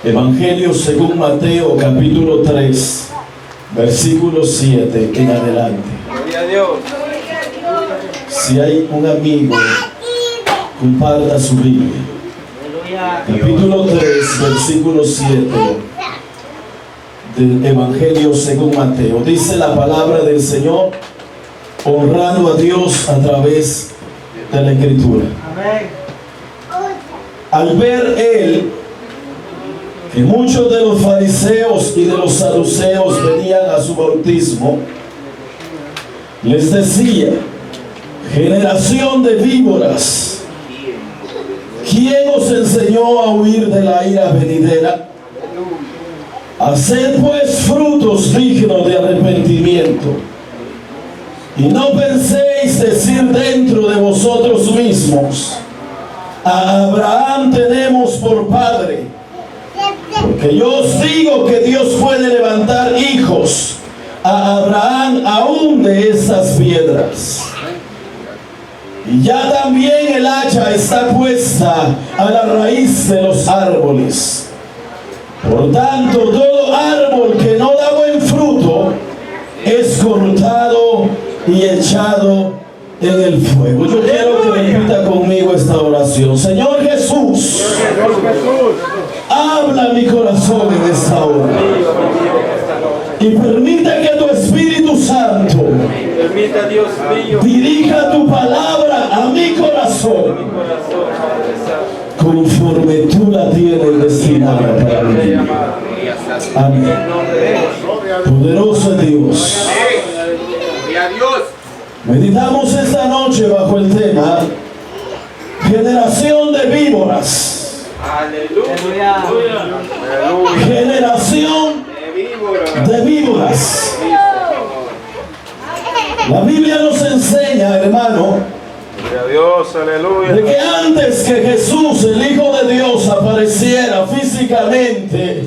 Evangelio según Mateo, capítulo 3, versículo 7 en adelante. Gloria a Dios. Si hay un amigo, comparta su Biblia. Capítulo 3, versículo 7 del Evangelio según Mateo. Dice la palabra del Señor, honrando a Dios a través de la Escritura. Al ver él que muchos de los fariseos y de los saduceos venían a su bautismo, les decía: generación de víboras, ¿quién os enseñó a huir de la ira venidera? Haced pues frutos dignos de arrepentimiento, y no penséis decir dentro de vosotros mismos: a Abraham tenemos por padre. Porque yo os digo que Dios puede levantar hijos a Abraham aún de esas piedras. Y ya también el hacha está puesta a la raíz de los árboles. Por tanto, todo árbol que no da buen fruto es cortado y echado en el fuego. Yo quiero que repita conmigo esta oración. Señor Jesús, habla mi corazón en esta hora y permite que tu Espíritu Santo dirija tu palabra a mi corazón conforme tú la tienes destinada para mí. Amén. Poderoso Dios, meditamos esta noche bajo el tema generación de víboras. Aleluya. Generación de víboras. La Biblia nos enseña, hermano, de que antes que Jesús, el Hijo de Dios, apareciera físicamente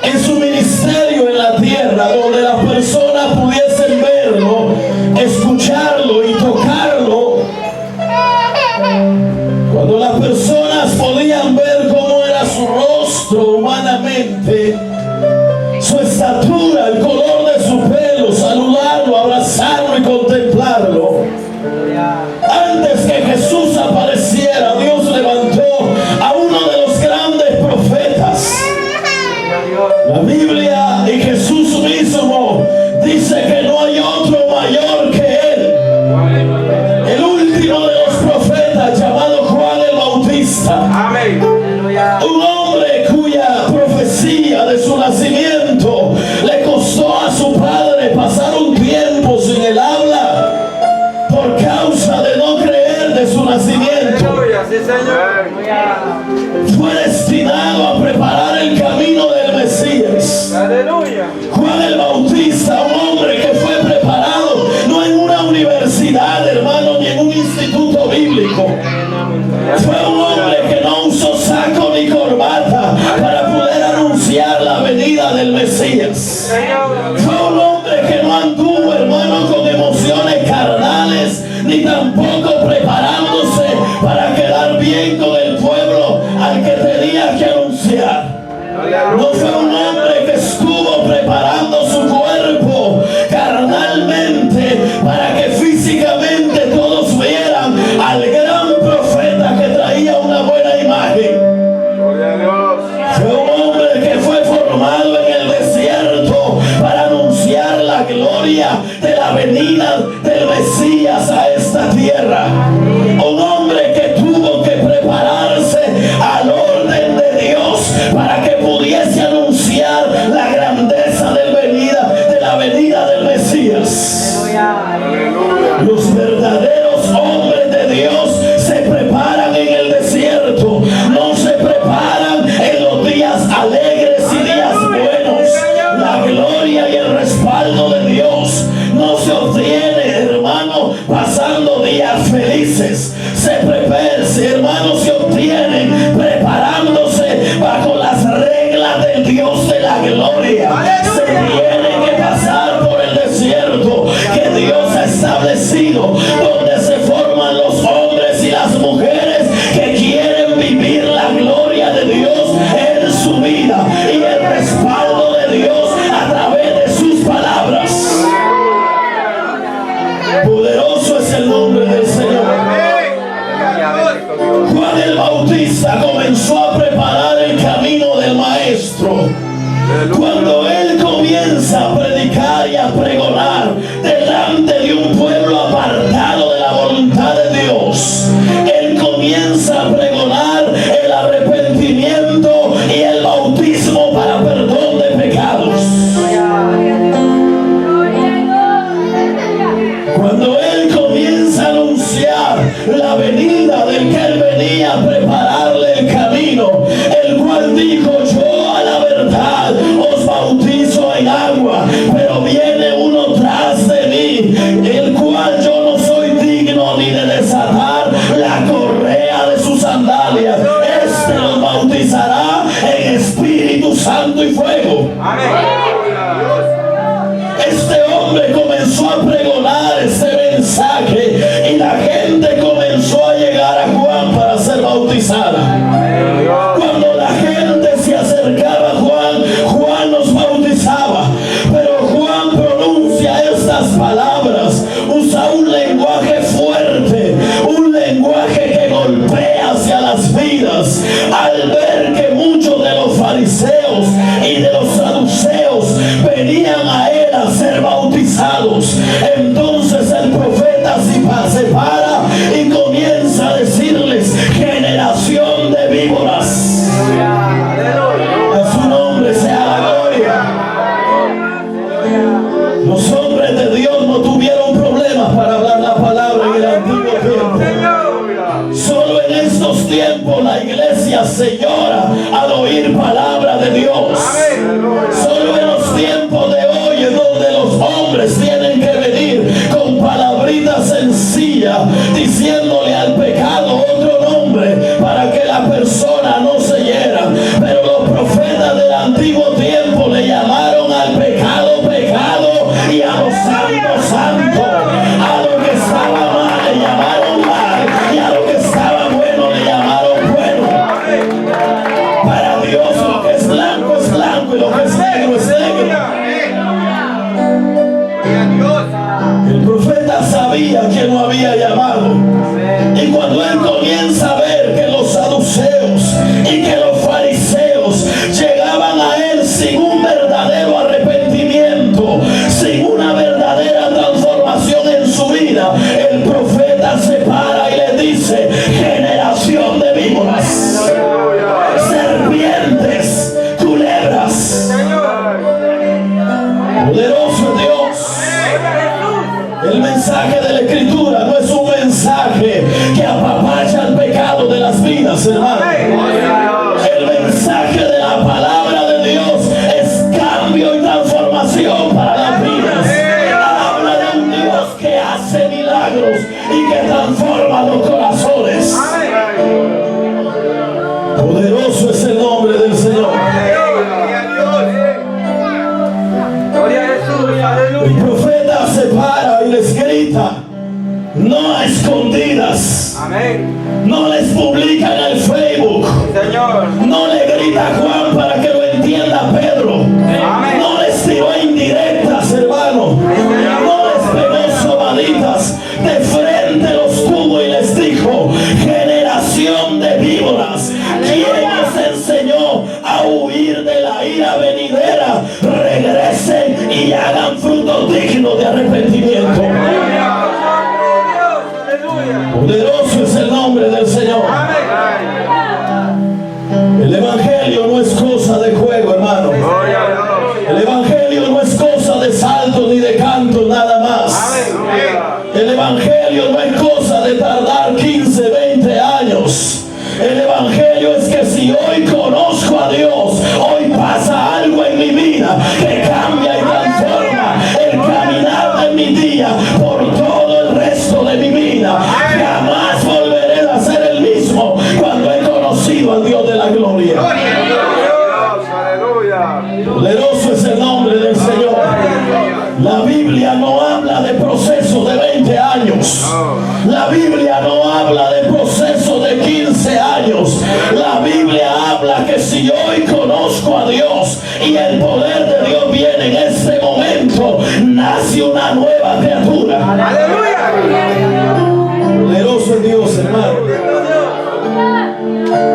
en su ministerio en la tierra, donde las personas pudiesen verlo, escucharlo y tocarlo, cuando las personas podían ver cómo era su rostro humanamente, su estatura, el color de su pelo, saludarlo, abrazarlo y contemplarlo, antes que Jesús apareciera, Dios levantó a uno de los grandes profetas. La Biblia y Jesús mismo dice que no hay otro mayor que él. El último de los profetas, llamado Juan el Bautista. Amén. Un hombre cuya profecía de su nacimiento le costó a su padre pasar un tiempo sin el habla por causa de no creer de su nacimiento. Sí, Señor. Fue destinado a preparar el camino del Mesías. Aleluya. Juan el Bautista, un hombre que fue preparado no en una universidad, hermano, ni en un instituto bíblico. Fue un hombre que no usó saco ni corbata para poder anunciar la venida del Mesías. Fue un hombre que no anduvo, hermano, con emociones carnales, ni tampoco preparándose para quedar bien con el pueblo al que tenía que anunciar. No fue un hombre que estuvo preparando su cuerpo carnalmente para que físicamente todos vieran al gran profeta que traía una buena imagen. Fue un hombre que fue formado en el desierto para anunciar la gloria de la venida del Mesías a esta tierra. Un hombre que tuvo que prepararse al orden de Dios para que pudiese anunciar la grandeza de la venida del Mesías. Los comenzó a preparar el camino del maestro. Cuando él comienza a predicar y a pregonar delante de un pueblo apartado de la voluntad de Dios, él comienza a pregonar el arrepentimiento y el bautismo para perdón de pecados. Cuando él comienza a anunciar la venida del que él venía a prepararle el camino, el cual dijo: yo a la verdad os bautizo en agua, pero viene uno tras de mí, el cual yo no soy digno ni de desatar la correa de sus sandalias. Este los bautizará en Espíritu Santo y fuego. Este hombre comenzó a pregonar este mensaje y la gente comenzó a llegar a Juan para ser bautizada. Cuando la gente se acercaba a Juan, Juan los bautizaba, pero Juan pronuncia estas palabras, usa un lenguaje fuerte, un lenguaje que golpea hacia las vidas. Al ver que muchos de los fariseos y de los saduceos venían a él a ser bautizados, entonces el profeta se para y comienza a decirles: generación de víboras. A su nombre sea la gloria. Los hombres de Dios no tuvieron problemas para hablar la palabra en el antiguo tiempo. Solo en estos tiempos la iglesia se llora al oír palabra de Dios. Solo en los tiempos de hoy es donde los hombres tienen que venir con palabritas sencillas, diciéndole al pecado otro nombre para que la persona no se hiera. Pero los profetas del antiguo tiempo le llamaron al pecado pecado y a los santos santo. A lo que estaba mal le llamaron mal y a lo que estaba bueno le llamaron bueno. Para Dios lo que es blanco y lo que es negro es negro. El profeta sabía que no había llamado, y cuando él comienza a ver que los saduceos y que los fariseos llegaban a él sin un verdadero arrepentimiento, sin una verdadera transformación en su vida, el profeta se para y le dice: generación de víboras, serpientes, culebras. Poderoso Dios. El mensaje de la Escritura no es un mensaje que apapacha el pecado de las vidas, hermano. El mensaje de la palabra de Dios es cambio y transformación para las vidas. Habla de un Dios que hace milagros y que transforma los corazones. Poderoso es el nombre del Señor. El profeta se para y les grita, no a escondidas. No les publican en el Facebook. No le grita a Juan para que lo entienda Pedro. No les tiró indirectas, hermano. No les pegó sobaditas. De frente los tuvo y les dijo: generación de víboras, ¿quién os enseñó a huir de la ira venidera? Regresen y hagan frutos dignos de arrepentimiento. Poderoso es el nombre del Señor. El evangelio no es cosa de juego, hermano. El evangelio no es cosa de salto ni de canto, nada más. El evangelio no es cosa de tardar 15, 20 años. El evangelio es que si hoy conozco a Dios, hoy pasa algo en mi vida que cambia y transforma el caminar de mi día por todo el resto de mi vida. Jamás volveré a ser el mismo cuando he conocido al Dios de la gloria. Poderoso es el nombre del Señor. La Biblia no habla de procesos de 20 años. La Biblia no habla de procesos de 15 años. La Biblia habla que si hoy conozco a Dios y el poder de Dios viene en este momento, nace una nueva criatura. Poderoso es Dios, hermano.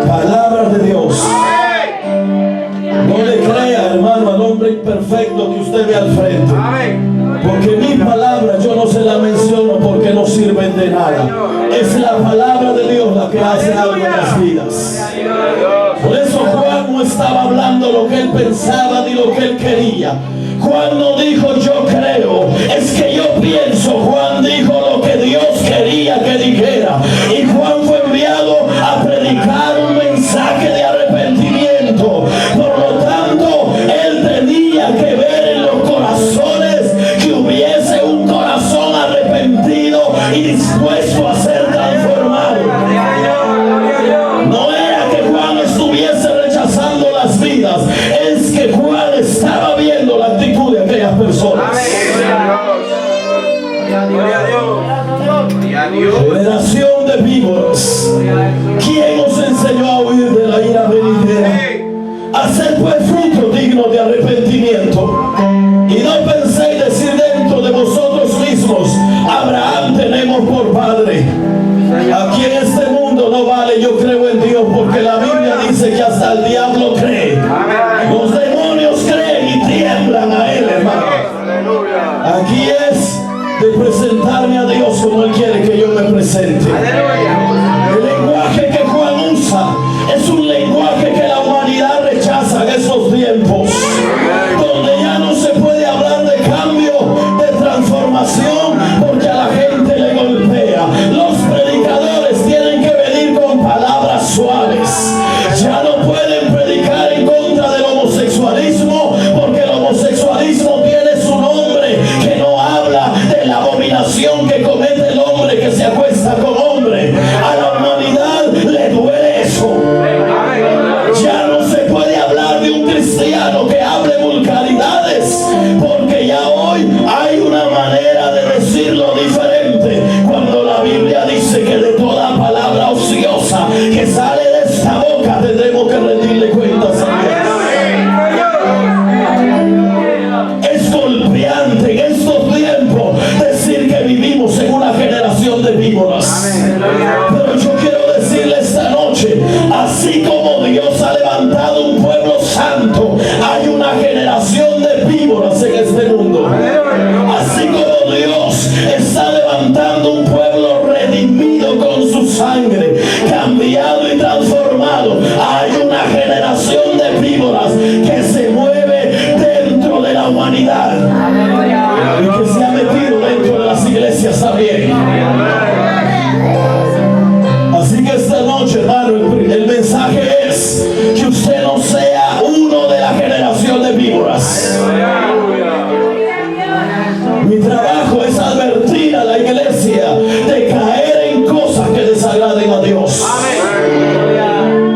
Palabras Dios. No le crea, hermano, al hombre imperfecto que usted ve al frente. Porque mi palabra yo no se la menciono porque no sirven de nada. Es la palabra de Dios la que hace algo en las vidas. Por eso Juan no estaba hablando lo que él pensaba ni lo que él quería. Juan no dijo yo creo, es que yo pienso. Juan dijo lo que Dios quería que dijera. Y Juan fue enviado a predicar un mensaje de arrepentimiento. Por lo tanto, él tenía que ver en los corazones que hubiese un corazón arrepentido y dispuesto a ser transformado. No era que Juan estuviese rechazando las vidas, es que Juan estaba viendo la actitud de aquellas personas. Generación de víboras, ¿quién os enseñó a huir de la ira venidera? Hacer pues fruto digno de arrepentimiento. Y no penséis decir dentro de vosotros mismos: Abraham tenemos por padre. Aquí en este mundo no vale yo creo en Dios, porque la Biblia dice que hasta el diablo cree. Los demonios creen y tiemblan a él, hermano. Aquí es de presentarme a Dios como Él quiere que yo me presente. El lenguaje que Juan usa es un lenguaje que la humanidad rechaza en esos tiempos, donde ya no se puede hablar de cambio, de transformación, porque a la gente le golpea. Los predicadores tienen que venir con palabras suaves. Ya no pueden predicar en contra del homosexualismo, porque el homosexualismo tiene su nombre, que no habla de la abominación que comete el hombre que se acuesta con hombre. A la humanidad le duele eso. Ya no se puede hablar de un cristiano que hable vulgaridades, porque ya hoy hay una manera de decirlo diferente. Cuando la Biblia dice que de toda palabra ociosa que sale de esta boca tendremos que rendirle cuentas a Dios. Es golpeante en estos tiempos decir que vivimos en una generación de víboras. Pero yo quiero decirle esta noche, así como Dios ha levantado un pueblo santo, hay una generación de víboras en este mundo. Así como Dios está levantando un pueblo redimido con su sangre, cambiado y transformado, hay una generación de víboras que se mueve dentro de la humanidad y que se ha metido dentro de las iglesias también. Así que esta noche, hermano, el mensaje es que usted no sea uno de la generación de víboras. Mi trabajo es advertir a la iglesia de caer en cosas que desagraden a Dios.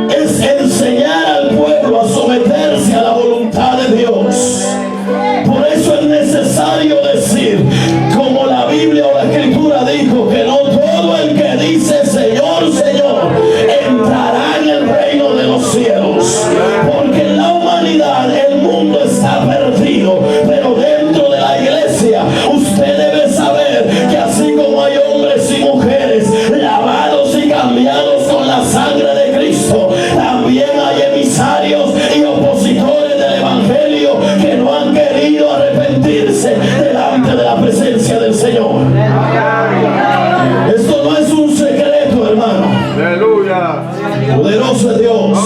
Es enseñar al pueblo a someterse a la voluntad de Dios. Por eso es necesario decir, como la Biblia o la Escritura dijo, que no todo el que dice Señor, Señor, entrará en el reino de los cielos. Porque en la humanidad el mundo está perdido, pero dentro de la iglesia usted debe saber que así como hay hombres y mujeres lavados y cambiados con la sangre de Cristo, también hay emisarios y opositores del Evangelio que no han querido arrepentirse delante de la presencia del Señor. Esto no es un secreto, hermano. Poderoso es Dios.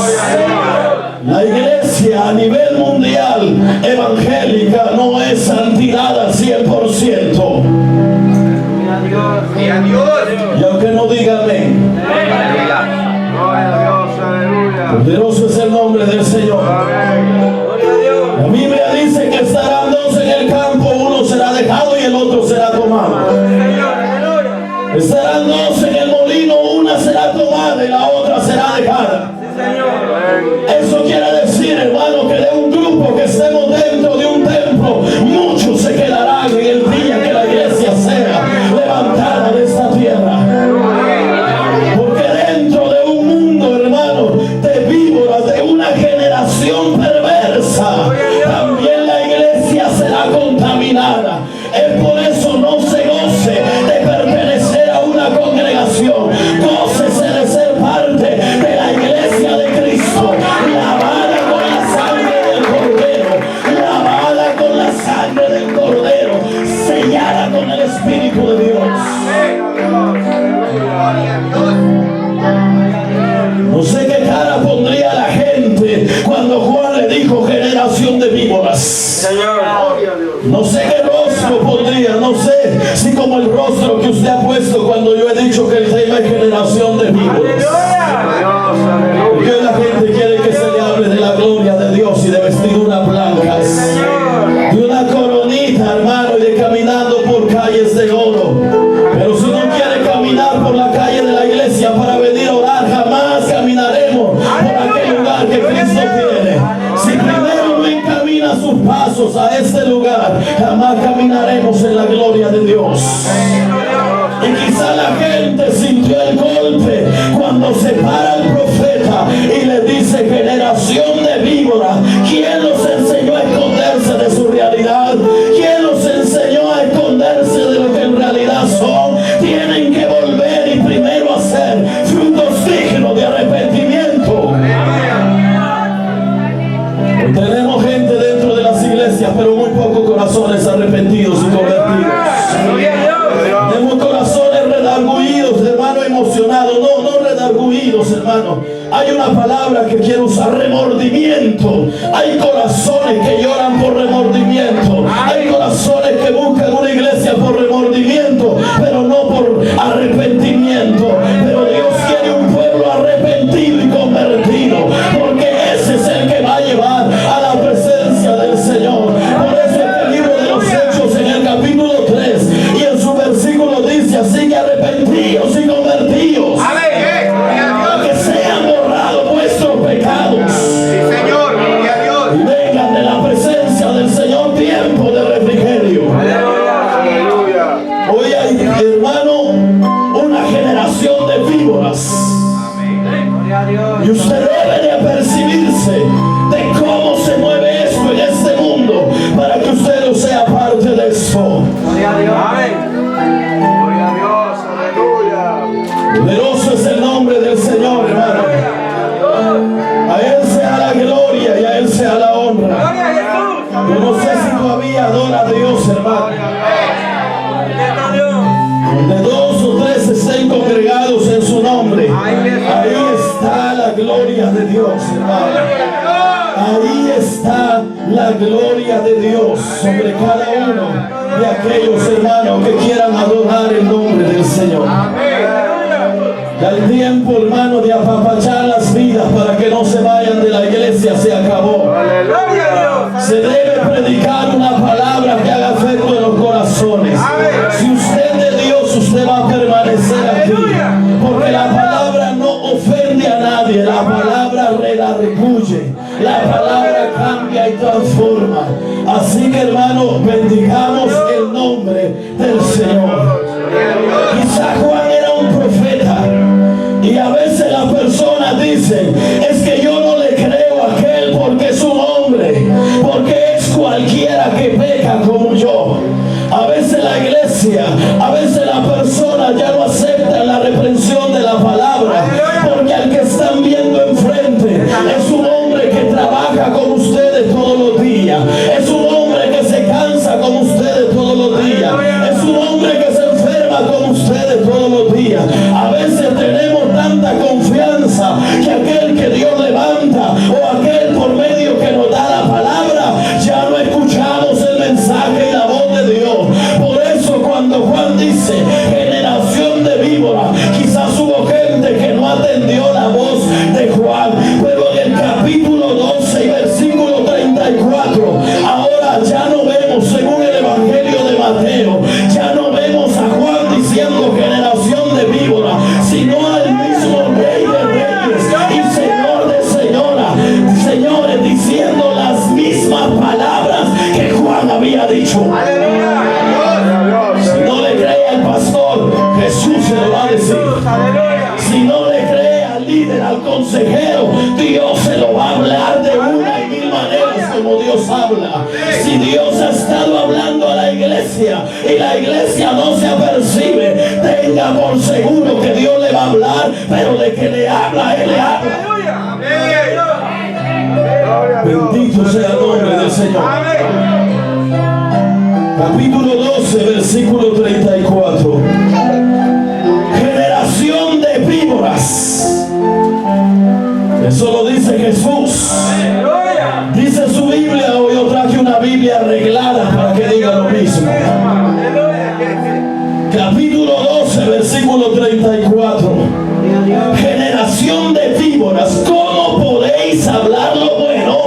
La iglesia a nivel mundial evangélica no es santidad al 100%. Y aunque no diga amén, poderoso es el nombre del Señor. La Biblia dice que estarán dos en el campo, uno será dejado y el otro será tomado. Estarán dos en el molino, una será tomada y la otra será dejada. Eso quiere decir, hermano, que de un grupo que estemos dentro de un templo, muchos se quedarán en el día que la iglesia sea levantada de esta tierra. Porque dentro de un mundo, hermano, de víboras, de una generación perversa, también la iglesia será contaminada. Es por eso no se goce de pertenecer a una congregación, gócese de ser parte de la iglesia de Cristo. sostiene. Si primero no encamina sus pasos a este lugar, jamás caminaremos en la gloria de Dios. Y quizá la gente sintió el golpe cuando se para el profeta y le dice: generación de víboras. ¿Quién los enseñó a esconderse de su realidad? ¿Quién los enseñó a esconderse de lo que en realidad son? Tienen que volver y primero hacer frutos dignos de arrepentimiento. Hoy tenemos gente dentro de las iglesias, pero muy pocos corazones arrepentidos y convertidos. Tenemos corazones redarguidos, hermano, emocionados. No redarguidos, hermano. Hay una palabra que quiero usar: remordimiento. Hay corazones que lloran por remordimiento. Hay corazones que buscan una iglesia por remordimiento, pero no por arrepentimiento. Pero Dios quiere un pueblo arrepentido y convertido, porque ese es el que va a llevar a la presencia del Señor. Por eso este libro de los Hechos, en el capítulo 3 y en su versículo, dice así: que arrepentidos y convertidos, que sean borrados vuestros pecados, y vengan de la presencia del Señor tiempo de refrigerio. Hoy hay, hermano, una generación de víboras, y usted debe de apercibirse de cómo se mueve esto en este mundo, para que usted no sea parte de esto. Poderoso es el nombre del Señor, hermano. A Él sea la gloria y a Él sea la honra. Yo no sé si todavía adora a Dios, hermano. Donde dos o tres estén congregados en su nombre, ahí está la gloria de Dios, hermano. Ahí está la gloria de Dios sobre cada uno de aquellos, hermanos, que quieran adorar el nombre del Señor. Ya el tiempo, hermano, de apapachar las vidas para que no se vayan de la iglesia se acabó. Se debe predicar una palabra que haga efecto en los corazones. Si usted es de Dios, usted va a permanecer aquí, porque la palabra no ofende a nadie. La palabra redarguye, la palabra cambia y transforma. Así que, hermano, bendigamos el nombre del Señor. Quizá Juan era un profeta, y a veces las personas dicen: es que yo no le creo a aquel porque es un hombre, porque es cualquiera que peca como yo. A veces la iglesia, a veces la persona ya no acepta la reprensión de la palabra, porque al que están viendo enfrente es un hombre que trabaja con ustedes todos los días, es un hombre que se cansa con ustedes todos los días, es un hombre que se enferma con ustedes todos los días. A veces tenemos tanta confianza que aquel que Dios levanta, o aquel por medio que nos da la palabra, ya no escuchamos el mensaje y la voz de Dios. Por eso cuando Juan dice generación de víboras, quizás hubo gente que no atendió la voz de Juan, pero en el capítulo 12 y versículo 34, ahora ya no vemos, según el evangelio de Mateo, ya no vemos a Juan diciendo generación de víboras, sino al mismo Rey de Reyes y Señor de señores, diciendo las mismas palabras que Juan había dicho. Si no le cree al pastor, Jesús se lo va a decir. Si no le cree al líder, al consejero, Dios se lo va a hablar de una y mil maneras como Dios habla. Si Dios ha estado hablando a la iglesia y la iglesia no se apercibe, tenga por seguro que Dios le va a hablar, pero de que le habla, Él le habla. Bendito sea el nombre del Señor. Capítulo 12, versículo 34. Generación de víboras. Eso lo dice Jesús. Dice su Biblia, o yo traje una Biblia arreglada para que diga lo mismo. Capítulo 12, versículo 34. Generación de víboras, ¿cómo podéis hablar lo bueno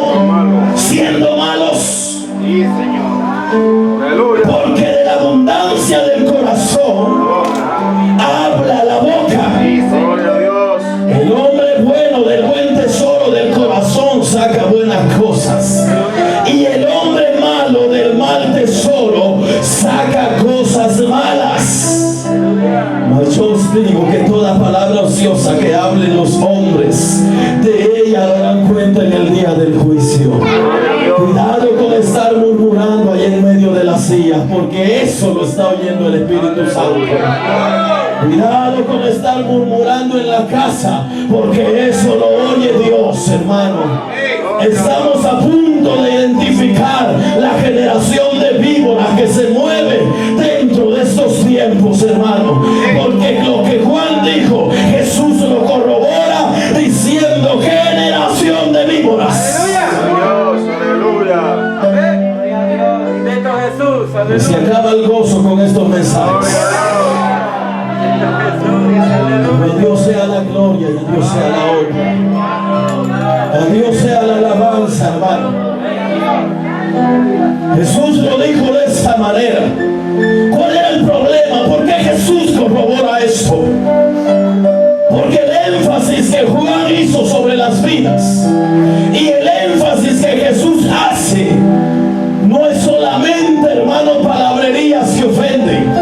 siendo malos? Sí, Señor. Porque de la abundancia del corazón habla la boca. Gloria a Dios. El hombre bueno del buen tesoro del corazón saca cuenta en el día del juicio. Cuidado con estar murmurando ahí en medio de las sillas, porque eso lo está oyendo el Espíritu Santo. Cuidado con estar murmurando en la casa, porque eso lo oye Dios, hermano. Estamos a punto de identificar la generación de víboras que se mueve dentro de estos tiempos, hermano. Porque lo que Juan dijo, Jesús lo corrobora diciendo: generación de víboras. Y se acaba el gozo con estos mensajes. A Dios sea la gloria y a Dios sea la honra. A Dios sea la alabanza, hermano. Jesús lo dijo de esta manera. ¿Cuál era el problema? ¿Por qué Jesús corrobora esto? Porque el énfasis que Juan hizo sobre las vidas y el énfasis que Jesús hace no es solamente, hermano, palabrerías que ofenden.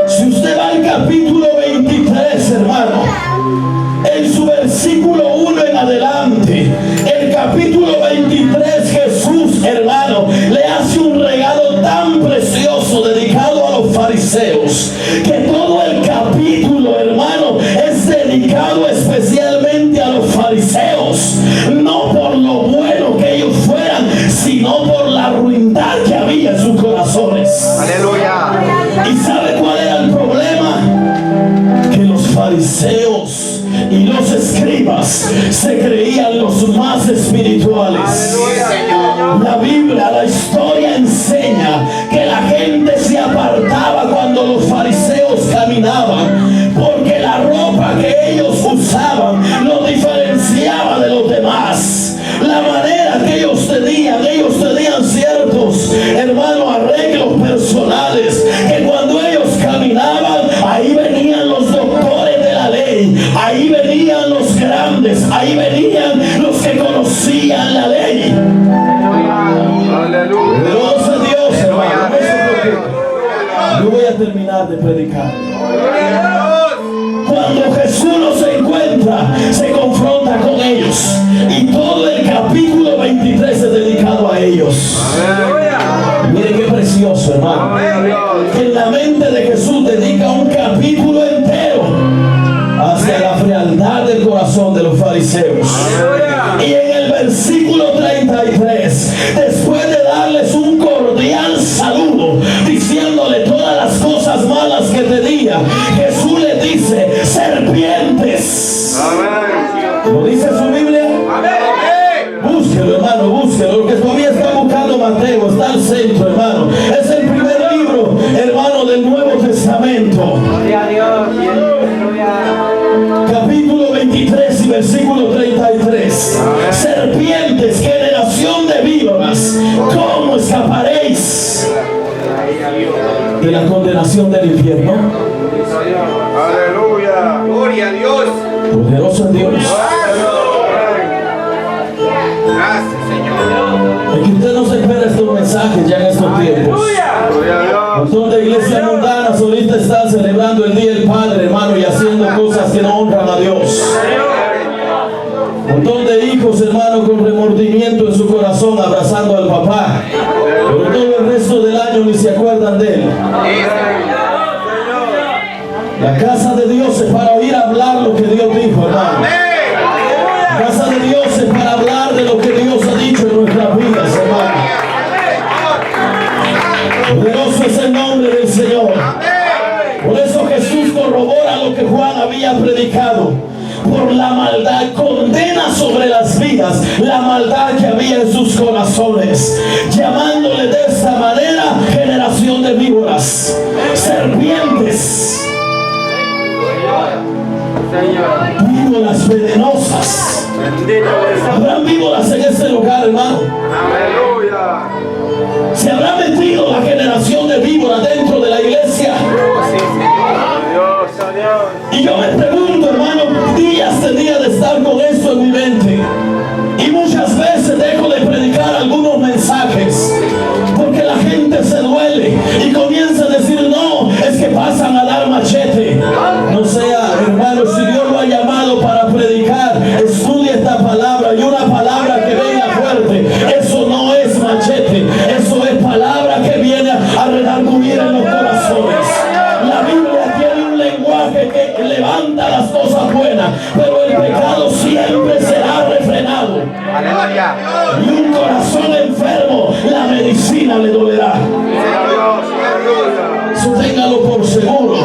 Si usted va al capítulo 23, hermano, en su versículo 1 en adelante, el capítulo 23, Jesús, hermano, le hace un regalo tan precioso dedicado a los fariseos, que todo el capítulo, hermano, es dedicado especialmente a los fariseos, no por lo bueno que ellos fueran, sino por la ruindad que había en sus corazones. Aleluya. ¿Y sabe cuál era el problema? Que los fariseos y los escribas se creían los más espirituales. La Biblia, la historia enseña que la gente se apartaba cuando los fariseos caminaban, porque la ropa que ellos usaban los diferenciaba de los demás. La manera que ellos tenían ciertos, hermanos, arreglos personales, que cuando ellos caminaban, ahí venían los doctores de la ley, ahí venían los grandes, ahí venían los que conocían la ley. Aleluya. Gloria a Dios, hermano. Eso es lo que yo voy a terminar de predicar. Cuando Jesús los encuentra, se confronta con ellos, y todo el capítulo 23 es dedicado a ellos. Miren qué precioso, hermano, que en la mente de Jesús dedica un capítulo entero hacia la frialdad del corazón de los fariseos. Y en el versículo 33, después de darles un cordial saludo, diciéndole todas las cosas malas que tenía, Jesús les dice: serpientes. ¿Lo dice su Biblia? Búsquelo, hermano, búsquelo. Porque todavía está buscando Mateo, está al centro, hermano. Es el primer libro, hermano, del Nuevo Testamento. Capítulo 23 y versículo 33. Serpientes, generación de víboras, ¿cómo escaparéis de la condenación del infierno? Aleluya. Gloria a Dios. Poderoso es Dios. Gracias, Señor. Es que usted no se espera estos mensajes ya en estos tiempos. Gloria a Dios. Un montón de iglesias mundanas ahorita están celebrando el Día del Padre, hermano, y haciendo cosas que no honran a Dios. Un montón de hijos, hermano, con remordimiento en su corazón, abrazando al papá, pero todo el resto del año ni se acuerdan de él. La casa de Dios es para oír hablar lo que Dios dijo, hermano. La casa de Dios es para hablar de lo que Dios ha dicho en nuestras vidas, hermano. Poderoso es el nombre del Señor. Por eso Jesús corrobora lo que Juan había predicado. Por la maldad, condena sobre las vidas la maldad que había en sus corazones, llamándole de esta manera generación de víboras, serpientes, víboras venenosas. Habrán víboras en este lugar, hermano. Aleluya. ¿Se habrá metido la generación de víboras dentro de la iglesia? Y yo me pregunto, hermano, días tenía de estar con esto en mi mente, y muchas veces dejo de predicar algunos mensajes porque la gente se duele y comienza a decir: no, es que pasan a dar machete. No sea, hermano, si Dios lo ha llamado para predicar, estudie esta palabra, y una palabra Gloria. Y un corazón enfermo, la medicina le dolerá. Eso téngalo por seguro.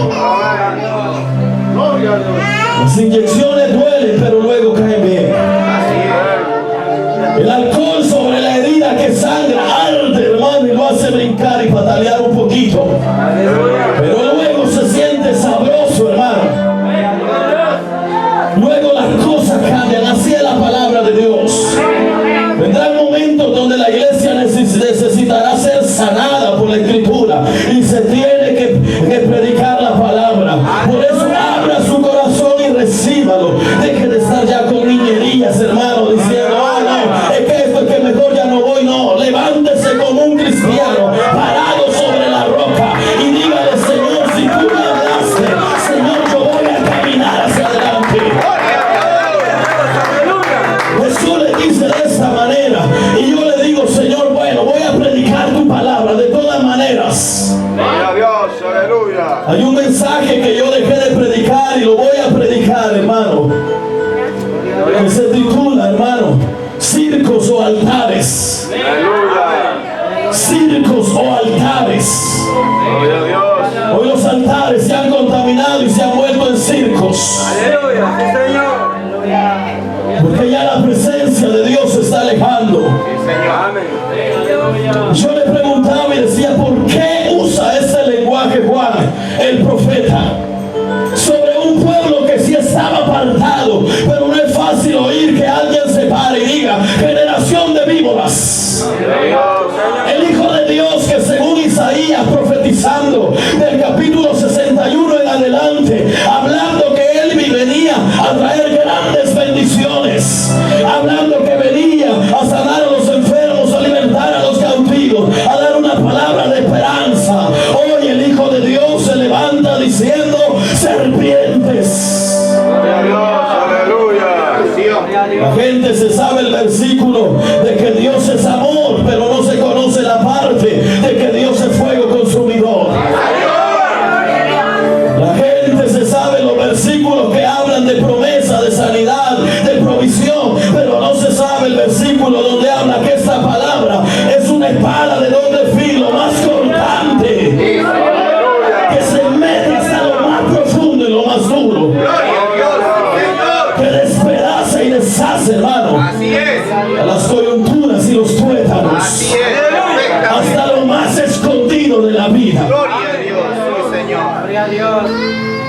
Las inyecciones duelen, pero luego caen bien. El alcohol sobre la herida que sangra arde, hermano, y lo hace brincar y patalear un poquito. Pero luego se siente sabroso, hermano. Luego las cosas cambian. Así es la palabra de Dios. Vendrán momentos donde la iglesia necesitará ser sanada por la escritura y se tiene que predicar la palabra. Por eso abra su corazón y recíbalo. Deje de estar ya con niñerías, hermano, diciendo, oh no, es que esto es que mejor ya no voy. No, levántese como un cristiano parado sobre la roca y dígale, Señor, si tú me hablaste, Señor, yo voy a caminar hacia adelante. Jesús le dice de esta manera, y yo le digo, Señor, bueno, voy a predicar tu palabra de todas maneras. Gloria a Dios, aleluya. Hay un mensaje que yo dejé de predicar y lo voy a predicar, hermano, que se titula, hermano, circos o altares. Aleluya. Circos o altares. Gloria a Dios. Hoy los altares se han contaminado y se han vuelto en circos. Aleluya, sí, Señor. Porque ya la presencia de Dios se está alejando. Sí, Señor. Amén. Yo le preguntaba y decía, ¿por qué usa ese lenguaje Juan, el profeta? Sobre un pueblo que sí estaba apartado, pero no es fácil oír que alguien se pare y diga, generación de víboras. El Hijo de Dios que según Isaías profetizando del capítulo 61 en adelante, hablando que Él venía a traer grandes bendiciones, hablando que venía a sanar a los enfermos, a libertar a los cautivos, a dar una palabra de esperanza. Hoy el Hijo de Dios se levanta diciendo, serpientes. Gloria a Dios, aleluya. La gente se sabe el versículo de que Dios es amor, pero no se conoce la parte de que Dios es fuego consumidor. La gente se sabe los versículos que hablan de promesa, de sanidad, de provisión, pero no se sabe el versículo donde habla que esta palabra es una espada de doble filo, más cortante, que se mete hasta lo más profundo y lo más duro, Gloria a Dios, Señor. que despedaza y deshace, hermano, Así es. a las coyunturas y los tuétanos, Así es. Perfectamente. hasta lo más escondido de la vida. Gloria a Dios, sí, Señor.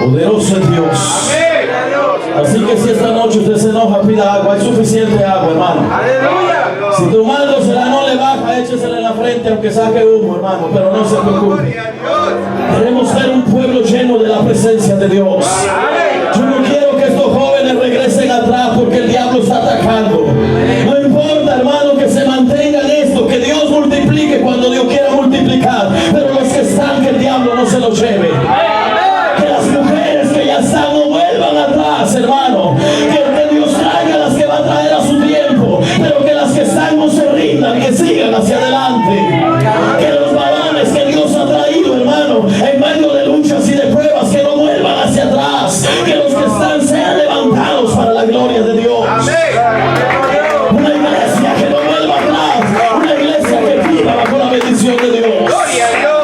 Poderoso es Dios. Amén. Así que si esta noche usted se enoja, pida agua. Hay suficiente agua, hermano. Aleluya. Si tomándosela no le baja, échesela en la frente aunque saque humo, hermano. Pero no se preocupe. Gloria a Dios. Queremos ser un pueblo lleno de la presencia de Dios. Yo no quiero que estos jóvenes regresen atrás porque el diablo está atacando. No importa, hermano, que se mantengan esto, que Dios multiplique cuando Dios quiera multiplicar. Pero los que están, que el diablo no se los lleve. Que las mujeres que ya están no vuelvan atrás, hermano. Que Dios traiga las que va a traer a su tiempo, pero que las que están no se rindan, que sigan hacia adelante. Que los varones que Dios ha traído, hermano, en medio de luchas y de pruebas, que no vuelvan hacia atrás. Que los que están sean levantados para la gloria de Dios. Una iglesia que no vuelva atrás, una iglesia que viva bajo la bendición de Dios. Gloria a Dios.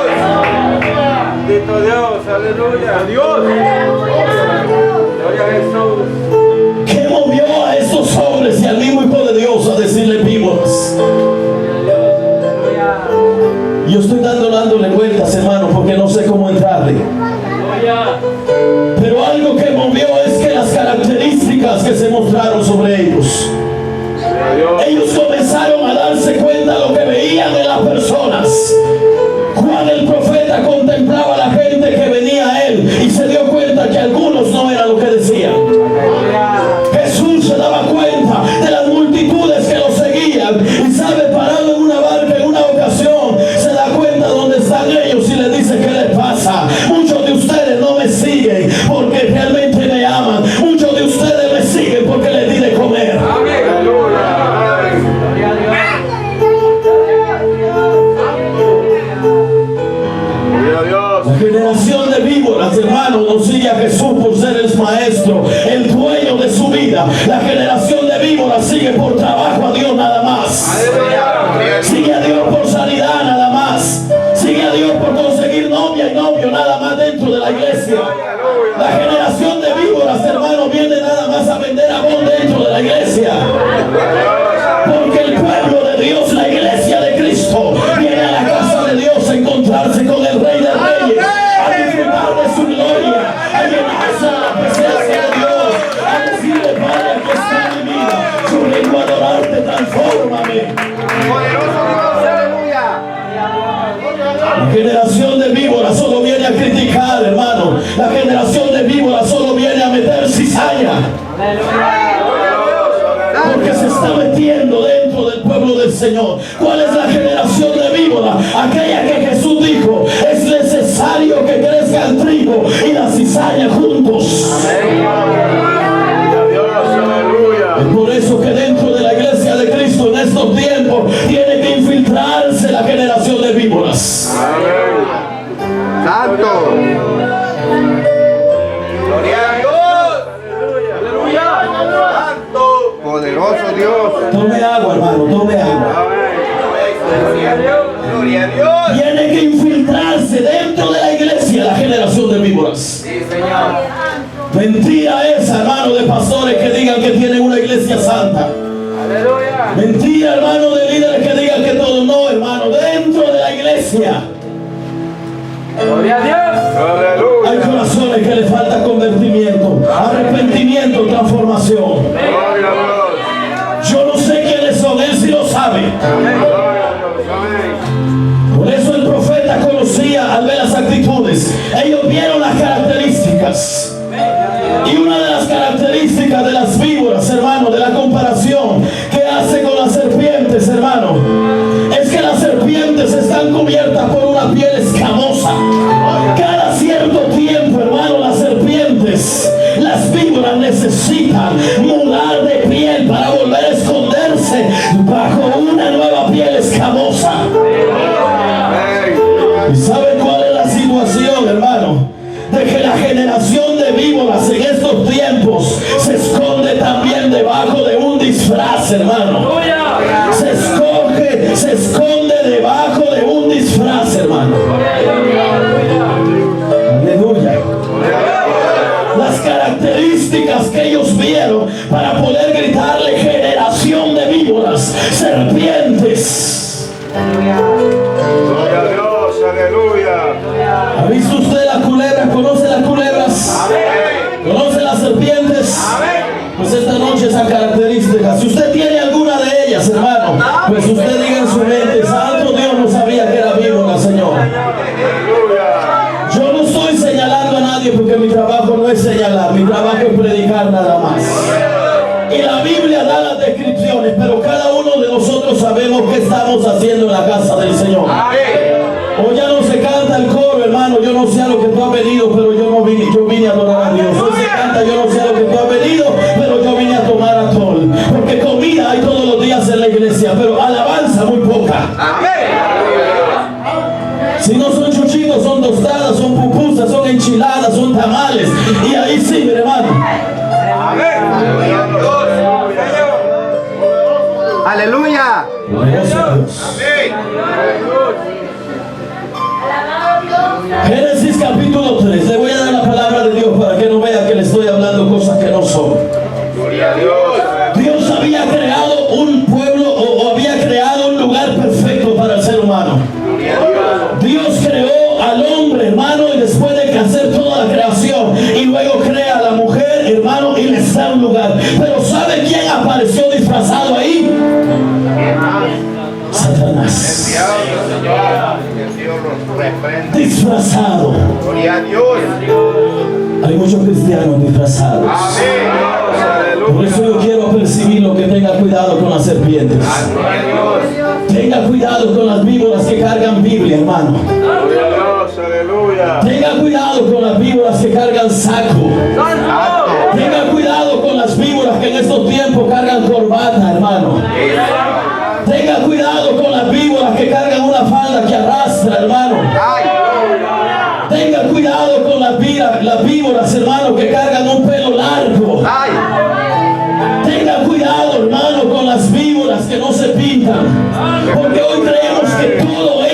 Bendito Dios, aleluya. Dios. Gloria a Jesús. ¿Qué movió a estos hombres y al mismo Hijo de Dios a decirle víboras? Yo estoy dándole vueltas, hermano, porque no sé cómo entrarle. Pero algo que movió es que las características que se mostraron sobre ellos. Ellos comenzaron a darse cuenta de lo que veían de las personas. Juan el profeta contemplaba a la gente que venía a él y se dio cuenta que algunos no eran lo que decían. Jesús se daba cuenta de las multitudes que lo seguían y sabe, parado en una barca en una ocasión, se da cuenta dónde están ellos y le dice, ¿qué les pasa? Muchos de ustedes no me siguen porque realmente me aman. Muchos de ustedes me siguen porque les di de comer. La generación de víboras, hermano, no sigue a Jesús por ser el maestro, el dueño de su vida. La generación de víboras sigue por trabajo a Dios nada más. más. Sigue a Dios por sanidad nada más. Sigue a Dios por conseguir novia y novio nada más dentro de la iglesia. La generación de víboras, hermano, viene nada más a vender amor dentro de la iglesia. Porque el pueblo de Dios, la iglesia de Cristo, viene a la casa de Dios a encontrarse con el Rey de Reyes, a disfrutar de su gloria, a llenarse de la presencia de Dios, a decirle: Padre, aquí está mi vida, yo vengo a adorarte, transfórmame. La generación de víboras solo viene a criticar, hermano. La generación de víboras solo viene a meter cizaña. Porque se está metiendo dentro del pueblo del Señor. ¿Cuál es la generación de víbora? Aquella que Jesús dijo: es necesario que crezca el trigo y la cizaña juntos. Es por eso que dentro de la iglesia de Cristo en estos tiempos tiene que infiltrarse la generación de víboras. Santo. Gloria a Dios. Aleluya. Santo. Poderoso Dios. Tome agua, hermano, tome agua. Gloria a Dios. Gloria a Dios. Tiene que infiltrarse dentro de la iglesia la generación de víboras. Sí, Señor. Mentira esa, hermano, de pastores que digan que tienen una iglesia santa. Aleluya. Mentira, hermano, de líderes que digan que todo. No, hermano, dentro de la iglesia Gloria a Dios. hay Aleluya. corazones que le falta convertimiento, arrepentimiento, transformación. Gloria a Dios. Yo no sé quiénes son, él sí lo sabe. Gloria a Dios. Amén. Por eso el profeta conocía al ver las actitudes. Ellos vieron las características. Y una de las características de las víboras, hermano, de la comparación que hace con las serpientes, hermano, es que las serpientes están cubiertas por una piel escamosa. Cada cierto tiempo, hermano, las serpientes, las víboras necesitan mudar de piel para volver a esconderse bajo una nueva piel escamosa. ¿Y saben cuál es la situación, hermano? De que la generación de víboras en estos tiempos se esconde también debajo de un disfraz, hermano. Se esconde debajo de un disfraz, hermano. Aleluya. Las características que ellos vieron para poder gritarle: generación de víboras, serpientes. Gloria a Dios. Aleluya. ¿Ha visto usted la culebra? ¿Conoce las culebras? ¿Conoce las serpientes? Pues esta noche esa característica, si usted tiene alguna de ellas, hermano, pues usted diga en su mente: santo Dios, no sabía que era víbora, Señor. Yo no estoy señalando a nadie, porque mi trabajo no es señalar, mi trabajo es predicar nada más. Y la Biblia da las descripciones, pero cada uno de nosotros sabemos qué estamos haciendo en la casa del Señor. O ya no se canta el coro, hermano: yo no sé a lo que tú has venido, pero yo vine a adorar a Dios. Hoy se canta: yo no sé a lo que tú has venido, pero yo vine a tomar alcohol. Porque comida hay todos los días en la iglesia, pero alabanza muy poca. Si no son chuchitos, son tostadas, son pupusas, son enchiladas, son tamales. Y ahí sí, mi hermano. Aleluya. Glorioso Dios. Génesis capítulo 3. Le voy a dar la palabra de Dios para que no vea que le estoy hablando cosas que no son. Gloria a Dios. Dios había creado un pueblo o había creado un lugar perfecto para el ser humano. Dios creó al hombre, hermano, y después de hacer toda la creación, y luego crea a la mujer, hermano, y les da un lugar. Pero ¿sabe quién apareció disfrazado ahí? Satanás. Disfrazado. Gloria a Dios. Hay muchos cristianos disfrazados. Por eso yo quiero percibirlo, que tenga cuidado con las serpientes. Tenga cuidado con las víboras que cargan Biblia, hermano. Tenga cuidado con las víboras que cargan saco. Tenga cuidado con las víboras que en estos tiempos cargan corbata, hermano. Tenga cuidado con las víboras que cargan una falda que arrastra, hermano. Tenga cuidado con las víboras, hermano, que cargan un pelo largo. Tenga cuidado, hermano, con las víboras que no se pintan. Porque hoy creemos que todo